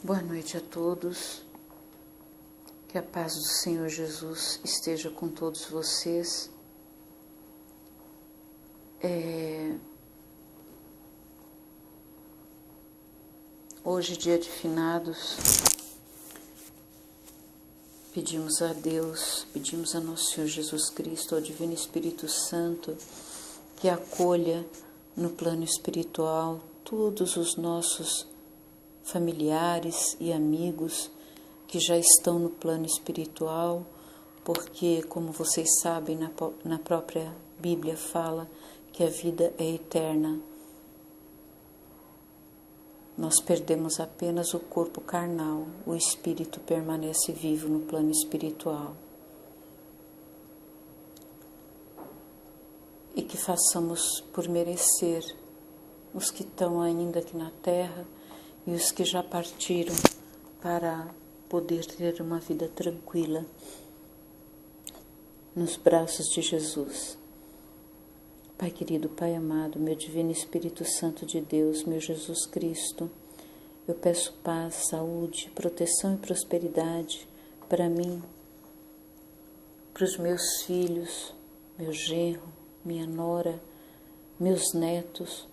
Boa noite a todos, que a paz do Senhor Jesus esteja com todos vocês. Hoje, dia de finados, pedimos a Deus, pedimos a nosso Senhor Jesus Cristo, ao Divino Espírito Santo, que acolha no plano espiritual todos os nossos familiares e amigos que já estão no plano espiritual, porque, como vocês sabem, na própria Bíblia fala que a vida é eterna. Nós perdemos apenas o corpo carnal, o espírito permanece vivo no plano espiritual. E que façamos por merecer os que estão ainda aqui na terra e os que já partiram para poder ter uma vida tranquila nos braços de Jesus. Pai querido, Pai amado, meu Divino Espírito Santo de Deus, meu Jesus Cristo, eu peço paz, saúde, proteção e prosperidade para mim, para os meus filhos, meu genro, minha nora, meus netos,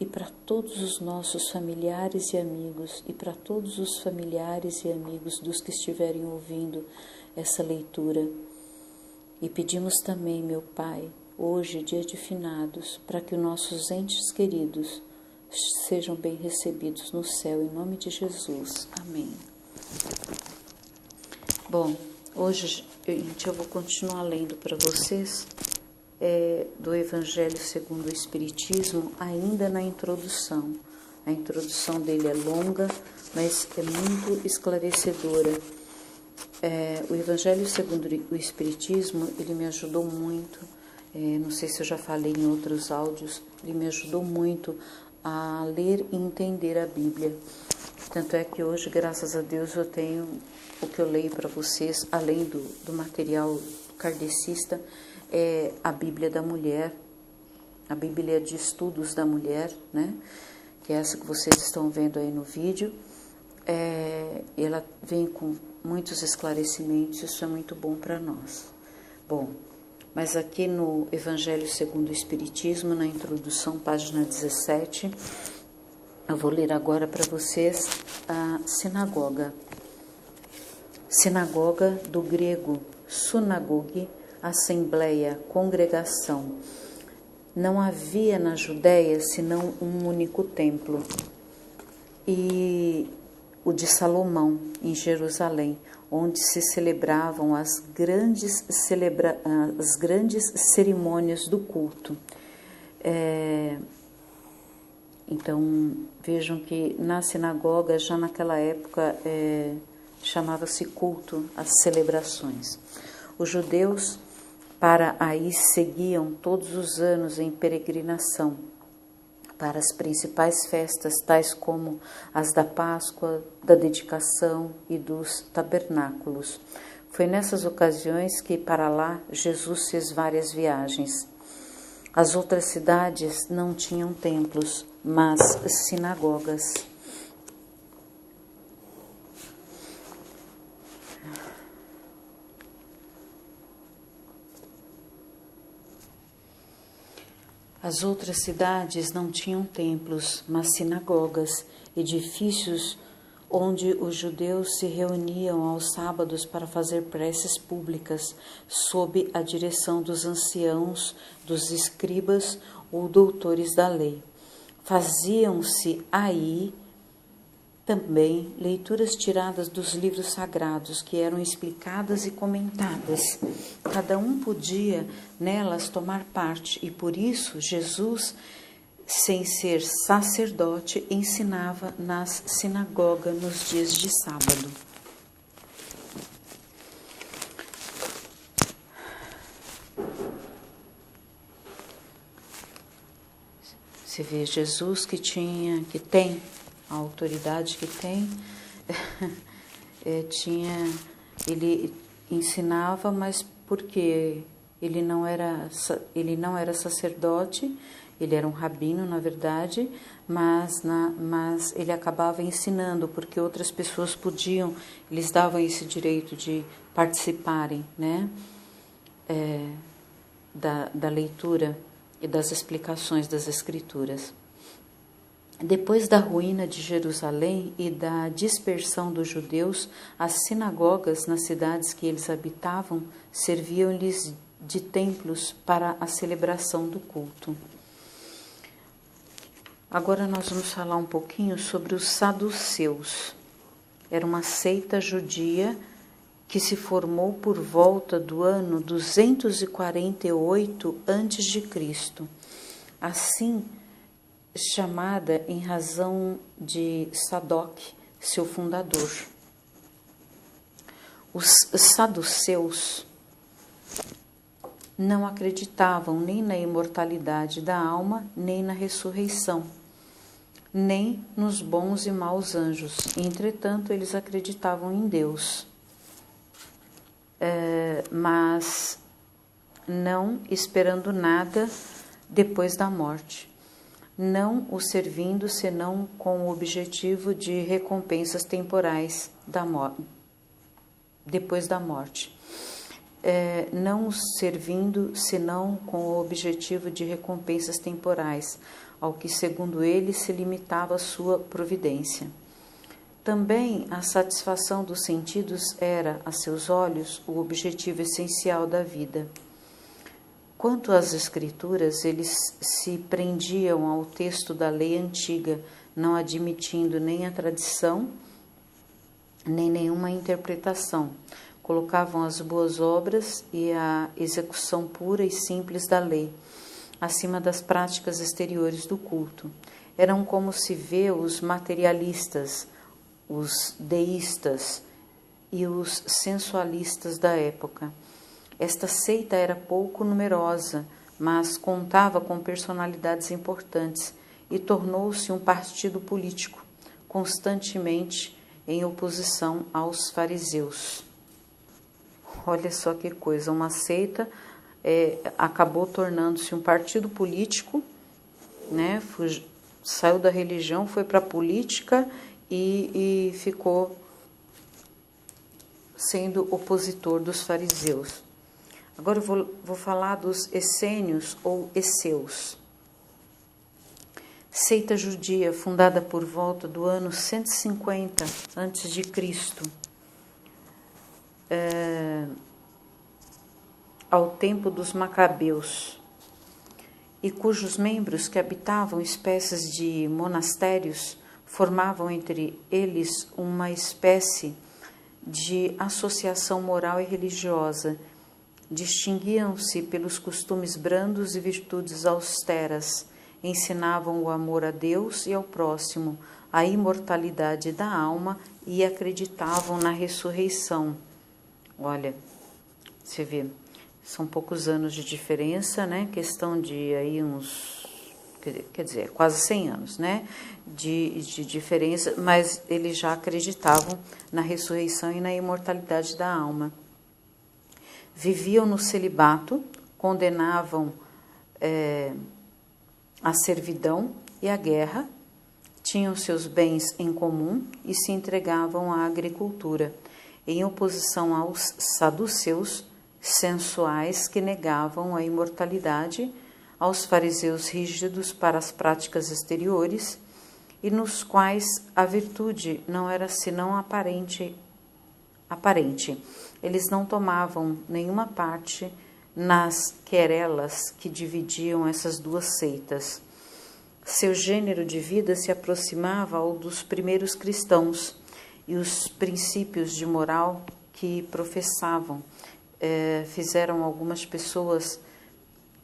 e para todos os nossos familiares e amigos, e para todos os familiares e amigos dos que estiverem ouvindo essa leitura. E pedimos também, meu Pai, hoje, dia de finados, para que os nossos entes queridos sejam bem recebidos no céu, em nome de Jesus. Amém. Bom, hoje, gente, eu vou continuar lendo para vocês do Evangelho segundo o Espiritismo, ainda na introdução. A introdução dele é longa, mas é muito esclarecedora. O Evangelho segundo o Espiritismo, ele me ajudou muito, não sei se eu já falei em outros áudios, ele me ajudou muito a ler e entender a Bíblia. Tanto é que hoje, graças a Deus, eu tenho o que eu leio para vocês, além do material kardecista, é a Bíblia da Mulher, a Bíblia de Estudos da Mulher, né? Que é essa que vocês estão vendo aí no vídeo. Ela vem com muitos esclarecimentos, isso é muito bom para nós. Bom, mas aqui no Evangelho segundo o Espiritismo, na introdução, página 17, eu vou ler agora para vocês a sinagoga. Sinagoga, do grego sunagogue, assembleia, congregação. Não havia na Judéia senão um único templo, e o de Salomão, em Jerusalém, onde se celebravam as grandes cerimônias do culto. Então, vejam que na sinagoga, já naquela época, chamava-se culto as celebrações. Os judeus para aí seguiam todos os anos em peregrinação para as principais festas, tais como as da Páscoa, da dedicação e dos tabernáculos. Foi nessas ocasiões que para lá Jesus fez várias viagens. As outras cidades não tinham templos, mas sinagogas. As outras cidades não tinham templos, mas sinagogas, edifícios onde os judeus se reuniam aos sábados para fazer preces públicas, sob a direção dos anciãos, dos escribas ou doutores da lei. Faziam-se aí também leituras tiradas dos livros sagrados, que eram explicadas e comentadas. Cada um podia nelas tomar parte, e por isso Jesus, sem ser sacerdote, ensinava nas sinagogas nos dias de sábado. Você vê Jesus que tem a autoridade que tem, ele ensinava, mas porque ele não era sacerdote, ele era um rabino, na verdade, mas ele acabava ensinando, porque outras pessoas podiam, eles davam esse direito de participarem, né, da leitura e das explicações das Escrituras. Depois da ruína de Jerusalém e da dispersão dos judeus, as sinagogas nas cidades que eles habitavam serviam-lhes de templos para a celebração do culto. Agora nós vamos falar um pouquinho sobre os saduceus. Era uma seita judia que se formou por volta do ano 248 a.C., assim chamada em razão de Sadoc, seu fundador. Os saduceus não acreditavam nem na imortalidade da alma, nem na ressurreição, nem nos bons e maus anjos. Entretanto, eles acreditavam em Deus, mas não esperando nada depois da morte, não o servindo senão com o objetivo de recompensas temporais depois da morte. Não o servindo senão com o objetivo de recompensas temporais, ao que, segundo ele, se limitava a sua providência. Também a satisfação dos sentidos era, a seus olhos, o objetivo essencial da vida. Quanto às Escrituras, eles se prendiam ao texto da lei antiga, não admitindo nem a tradição, nem nenhuma interpretação. Colocavam as boas obras e a execução pura e simples da lei, acima das práticas exteriores do culto. Eram como se vê os materialistas, os deístas e os sensualistas da época. Esta seita era pouco numerosa, mas contava com personalidades importantes e tornou-se um partido político, constantemente em oposição aos fariseus. Olha só que coisa, uma seita acabou tornando-se um partido político, né? Saiu da religião, foi para a política e ficou sendo opositor dos fariseus. Agora eu vou falar dos essênios ou esseus. Seita judia fundada por volta do ano 150 a.C., ao tempo dos Macabeus, e cujos membros, que habitavam espécies de monastérios, formavam entre eles uma espécie de associação moral e religiosa. Distinguiam-se pelos costumes brandos e virtudes austeras, ensinavam o amor a Deus e ao próximo, a imortalidade da alma e acreditavam na ressurreição. Olha, você vê, são poucos anos de diferença, né? Questão de aí uns, quer dizer, quase 100 anos, né? De diferença, mas eles já acreditavam na ressurreição e na imortalidade da alma. Viviam no celibato, condenavam a servidão e a guerra, tinham seus bens em comum e se entregavam à agricultura, em oposição aos saduceus sensuais que negavam a imortalidade, aos fariseus rígidos para as práticas exteriores e nos quais a virtude não era senão aparente. Eles não tomavam nenhuma parte nas querelas que dividiam essas duas seitas. Seu gênero de vida se aproximava ao dos primeiros cristãos e os princípios de moral que professavam fizeram algumas pessoas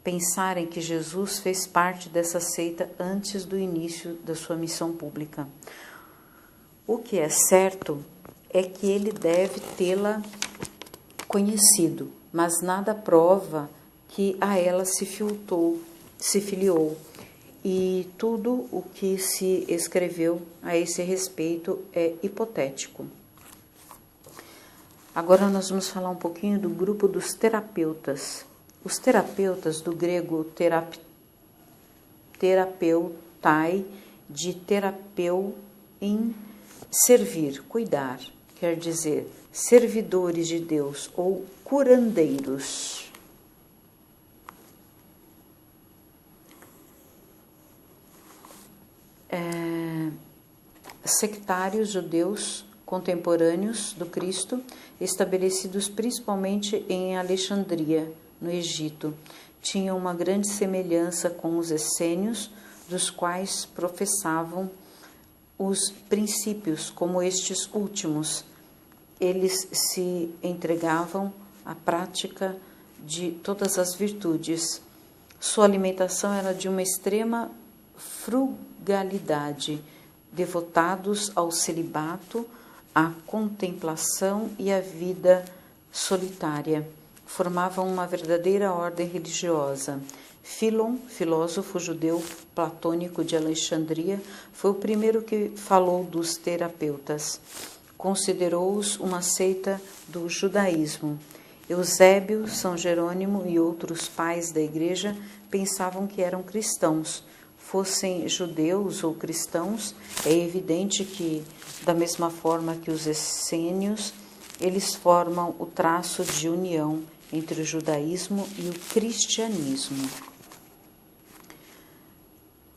pensarem que Jesus fez parte dessa seita antes do início da sua missão pública. O que é certo é que ele deve tê-la conhecido, mas nada prova que a ela se filiou, e tudo o que se escreveu a esse respeito é hipotético. Agora nós vamos falar um pouquinho do grupo dos terapeutas. Os terapeutas, do grego terapeutai de terapeu em servir, cuidar, quer dizer, servidores de Deus ou curandeiros. Sectários judeus contemporâneos do Cristo, estabelecidos principalmente em Alexandria, no Egito, tinham uma grande semelhança com os essênios, dos quais professavam os princípios como estes últimos. Eles se entregavam à prática de todas as virtudes. Sua alimentação era de uma extrema frugalidade, devotados ao celibato, à contemplação e à vida solitária. Formavam uma verdadeira ordem religiosa. Filon, filósofo judeu platônico de Alexandria, foi o primeiro que falou dos terapeutas. Considerou-os uma seita do judaísmo. Eusébio, São Jerônimo e outros pais da igreja pensavam que eram cristãos. Fossem judeus ou cristãos, é evidente que, da mesma forma que os essênios, eles formam o traço de união entre o judaísmo e o cristianismo.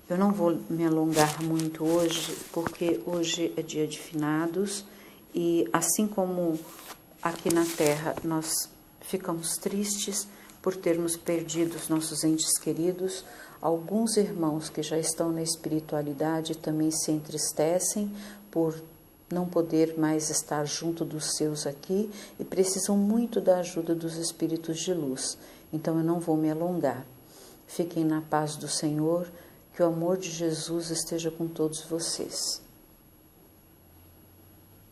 Eu não vou me alongar muito hoje, porque hoje é dia de finados e, assim como aqui na Terra nós ficamos tristes por termos perdido os nossos entes queridos, alguns irmãos que já estão na espiritualidade também se entristecem por não poder mais estar junto dos seus aqui e precisam muito da ajuda dos espíritos de luz. Então eu não vou me alongar. Fiquem na paz do Senhor, que o amor de Jesus esteja com todos vocês.